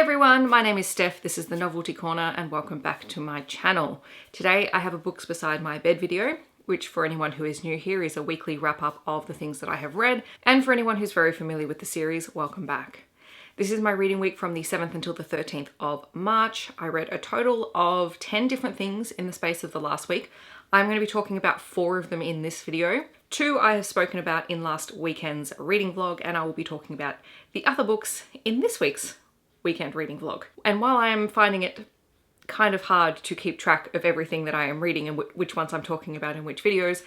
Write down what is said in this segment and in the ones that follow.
everyone, my name is Steph, this is the Novelty Corner and welcome back to my channel. Today I have a books beside my bed video, which for anyone who is new here is a weekly wrap up of the things that I have read, and for anyone who's very familiar with the series, welcome back. This is my reading week from the 7th until the 13th of March. I read a total of 10 different things in the space of the last week. I'm going to be talking about 4 of them in this video. 2 I have spoken about in last weekend's reading vlog, and I will be talking about the other books in this week's weekend reading vlog. And while I am finding it kind of hard to keep track of everything that I am reading and which ones I'm talking about in which videos,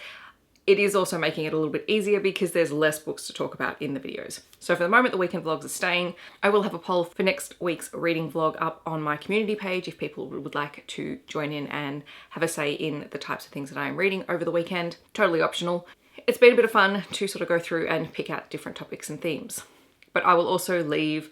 it is also making it a little bit easier because there's less books to talk about in the videos. So for the moment, the weekend vlogs are staying. I will have a poll for next week's reading vlog up on my community page if people would like to join in and have a say in the types of things that I am reading over the weekend. Totally optional. It's been a bit of fun to sort of go through and pick out different topics and themes. But I will also leave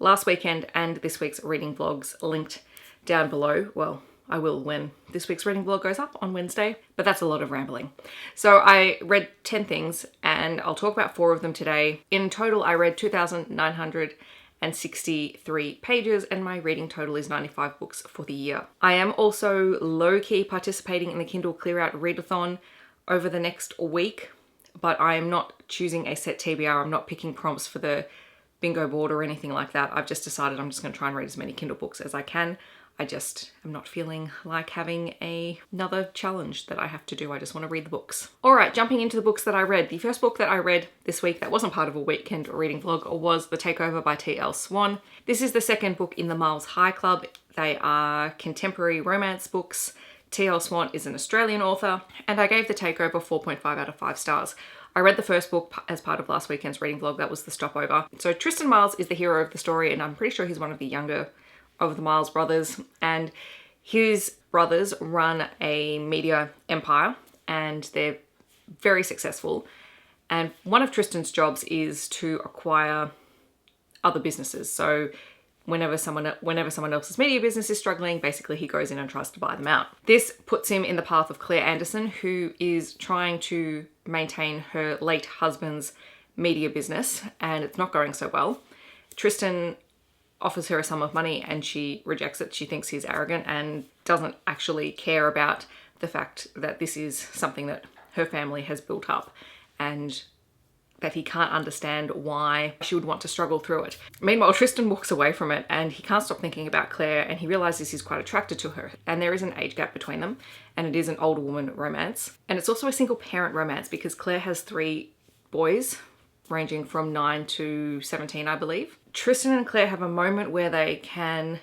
last weekend and this week's reading vlogs linked down below. Well, I will when this week's reading vlog goes up on Wednesday, but that's a lot of rambling. So I read 10 things and I'll talk about 4 of them today. In total, I read 2,963 pages and my reading total is 95 books for the year. I am also low-key participating in the Kindle Clear Out Readathon over the next week, but I am not choosing a set TBR. I'm not picking prompts for the bingo board or anything like that. I've just decided I'm just going to try and read as many Kindle books as I can. I just am not feeling like having another challenge that I have to do. I just want to read the books. All right, jumping into the books that I read. The first book that I read this week that wasn't part of a weekend reading vlog was The Takeover by T.L. Swan. This is the second book in the Miles High Club. They are contemporary romance books. T.L. Swan is an Australian author, and I gave The Takeover 4.5 out of 5 stars. I read the first book as part of last weekend's reading vlog. That was The Stopover. So Tristan Miles is the hero of the story, and I'm pretty sure he's one of the younger of the Miles brothers, and his brothers run a media empire and they're very successful. And one of Tristan's jobs is to acquire other businesses. So whenever someone else's media business is struggling, basically he goes in and tries to buy them out. This puts him in the path of Claire Anderson, who is trying to maintain her late husband's media business, and it's not going so well. Tristan offers her a sum of money and she rejects it. She thinks he's arrogant and doesn't actually care about the fact that this is something that her family has built up and that he can't understand why she would want to struggle through it. Meanwhile, Tristan walks away from it and he can't stop thinking about Claire, and he realizes he's quite attracted to her. And there is an age gap between them, and it is an older woman romance. And it's also a single parent romance because Claire has 3 boys ranging from 9 to 17, I believe. Tristan and Claire have a moment where they can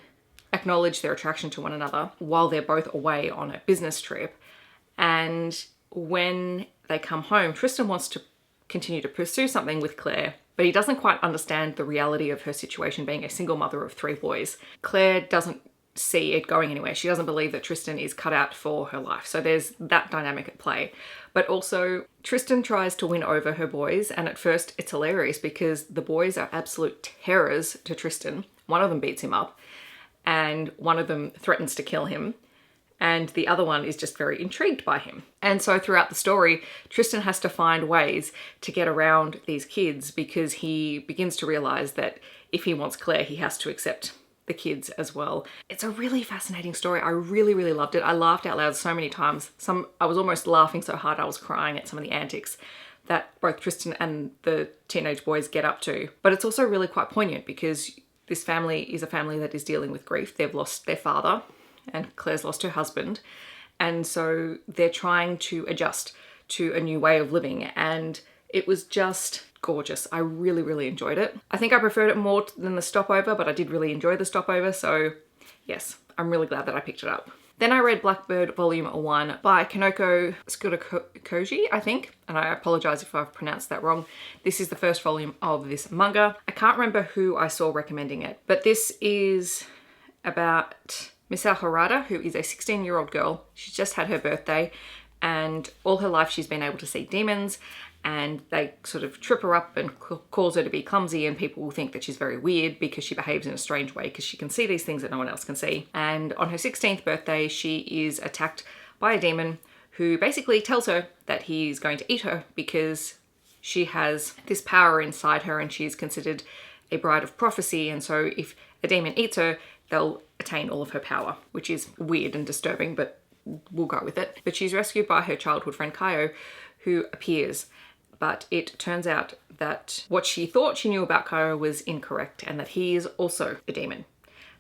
acknowledge their attraction to one another while they're both away on a business trip. And when they come home, Tristan wants to continue to pursue something with Claire, but he doesn't quite understand the reality of her situation being a single mother of 3 boys. Claire doesn't see it going anywhere. She doesn't believe that Tristan is cut out for her life. So there's that dynamic at play. But also Tristan tries to win over her boys, and at first it's hilarious because the boys are absolute terrors to Tristan. One of them beats him up and one of them threatens to kill him, and the other one is just very intrigued by him. And so throughout the story, Tristan has to find ways to get around these kids because he begins to realize that if he wants Claire, he has to accept the kids as well. It's a really fascinating story. I really, really loved it. I laughed out loud so many times. I was almost laughing so hard I was crying at some of the antics that both Tristan and the teenage boys get up to. But it's also really quite poignant because this family is a family that is dealing with grief. They've lost their father and Claire's lost her husband. And so they're trying to adjust to a new way of living. And it was just gorgeous. I really, really enjoyed it. I think I preferred it more than The Stopover, but I did really enjoy The Stopover. So yes, I'm really glad that I picked it up. Then I read Blackbird Volume 1 by Kanoko Skurakoji, I think, and I apologize if I've pronounced that wrong. This is the first volume of this manga. I can't remember who I saw recommending it, but this is about Misao Harada, who is a 16-year-old girl. She's just had her birthday, and all her life she's been able to see demons, and they sort of trip her up and cause her to be clumsy, and people will think that she's very weird because she behaves in a strange way because she can see these things that no one else can see. And on her 16th birthday, she is attacked by a demon who basically tells her that he's going to eat her because she has this power inside her and she is considered a bride of prophecy, and so if a demon eats her, they'll attain all of her power, which is weird and disturbing, but we'll go with it. But she's rescued by her childhood friend Kaio, who appears. But it turns out that what she thought she knew about Kaio was incorrect, and that he is also a demon.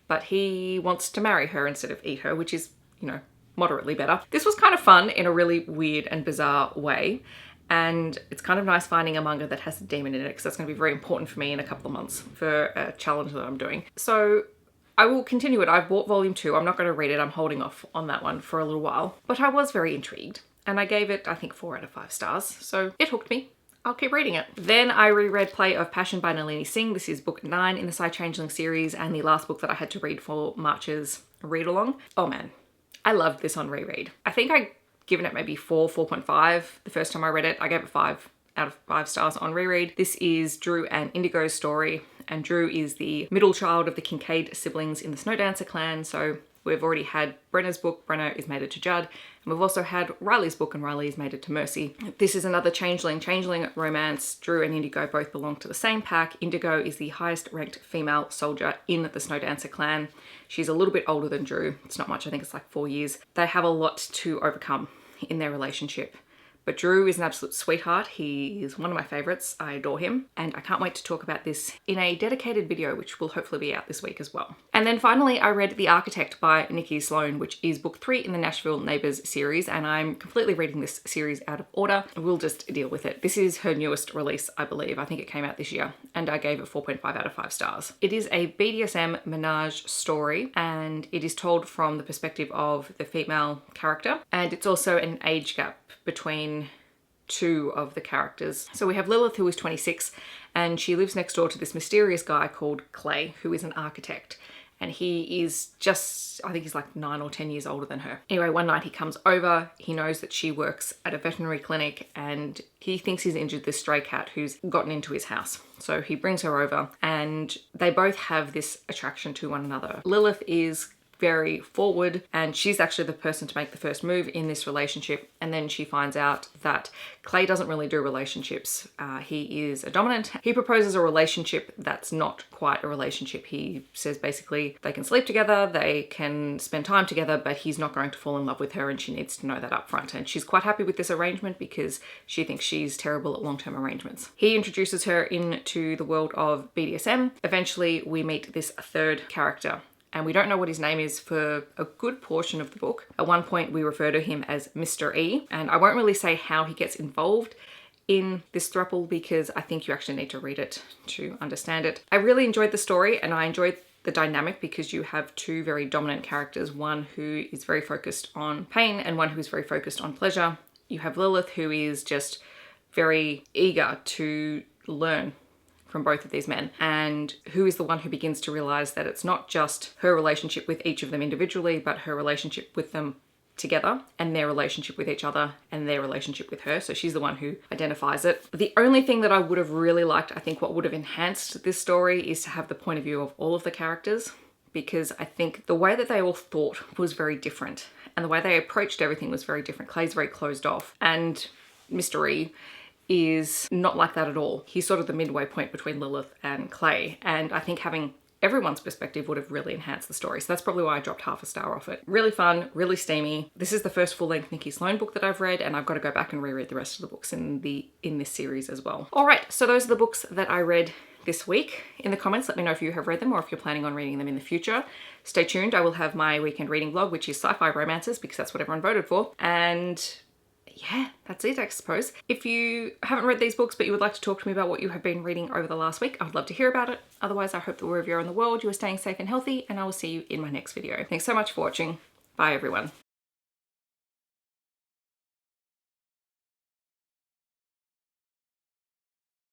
But he wants to marry her instead of eat her, which is, you know, moderately better. This was kind of fun in a really weird and bizarre way. And it's kind of nice finding a manga that has a demon in it, because that's going to be very important for me in a couple of months for a challenge that I'm doing. So I will continue it. I've bought volume 2. I'm not going to read it. I'm holding off on that one for a little while. But I was very intrigued. And I gave it, I think, 4 out of 5 stars. So it hooked me. I'll keep reading it. Then I reread Play of Passion by Nalini Singh. This is book 9 in the Side Changeling series, and the last book that I had to read for March's read along. Oh man, I loved this on reread. I think I'd given it maybe 4.5 the first time I read it. I gave it 5 out of 5 stars on reread. This is Drew and Indigo's story, and Drew is the middle child of the Kincaid siblings in the Snow Dancer clan. So we've already had Brenna's book, Brenna is mated to Judd, and we've also had Riley's book, and Riley is mated to Mercy. This is another changeling romance. Drew and Indigo both belong to the same pack. Indigo is the highest ranked female soldier in the Snow Dancer clan. She's a little bit older than Drew. It's not much, I think it's like 4 years. They have a lot to overcome in their relationship. But Drew is an absolute sweetheart. He is one of my favorites. I adore him. And I can't wait to talk about this in a dedicated video, which will hopefully be out this week as well. And then finally, I read The Architect by Nikki Sloane, which is book 3 in the Nashville Neighbours series. And I'm completely reading this series out of order. We'll just deal with it. This is her newest release, I believe. I think it came out this year. And I gave it 4.5 out of 5 stars. It is a BDSM menage story, and it is told from the perspective of the female character. And it's also an age gap between 2 of the characters. So we have Lilith, who is 26, and she lives next door to this mysterious guy called Clay, who is an architect. And he is just, I think he's like 9 or 10 years older than her. Anyway, one night he comes over, he knows that she works at a veterinary clinic, and he thinks he's injured this stray cat who's gotten into his house. So he brings her over, and they both have this attraction to one another. Lilith is very forward, and she's actually the person to make the first move in this relationship. And then she finds out that Clay doesn't really do relationships. He is a dominant. He proposes a relationship that's not quite a relationship. He says basically they can sleep together, they can spend time together, but he's not going to fall in love with her, and she needs to know that up front. And she's quite happy with this arrangement because she thinks she's terrible at long-term arrangements. He introduces her into the world of BDSM. Eventually we meet this 3rd character, and we don't know what his name is for a good portion of the book. At one point we refer to him as Mr. E, and I won't really say how he gets involved in this throuple because I think you actually need to read it to understand it. I really enjoyed the story, and I enjoyed the dynamic because you have 2 very dominant characters, one who is very focused on pain and one who is very focused on pleasure. You have Lilith, who is just very eager to learn from both of these men, and who is the one who begins to realize that it's not just her relationship with each of them individually, but her relationship with them together, and their relationship with each other, and their relationship with her. So she's the one who identifies it. The only thing that I would have really liked, I think what would have enhanced this story, is to have the point of view of all of the characters, because I think the way that they all thought was very different, and the way they approached everything was very different. Clay's very closed off, and Mr. E is not like that at all. He's sort of the midway point between Lilith and Clay, and I think having everyone's perspective would have really enhanced the story. So that's probably why I dropped half a star off it. Really fun, really steamy. This is the first full-length Nikki Sloane book that I've read, and I've got to go back and reread the rest of the books in this series as well. All right, so those are the books that I read this week. In the comments, let me know if you have read them or if you're planning on reading them in the future. Stay tuned. I will have my weekend reading vlog, which is sci-fi romances, because that's what everyone voted for. And yeah, that's it, I suppose. If you haven't read these books but you would like to talk to me about what you have been reading over the last week, I would love to hear about it. Otherwise, I hope that wherever you're in the world, you are staying safe and healthy, and I will see you in my next video. Thanks so much for watching. Bye, everyone.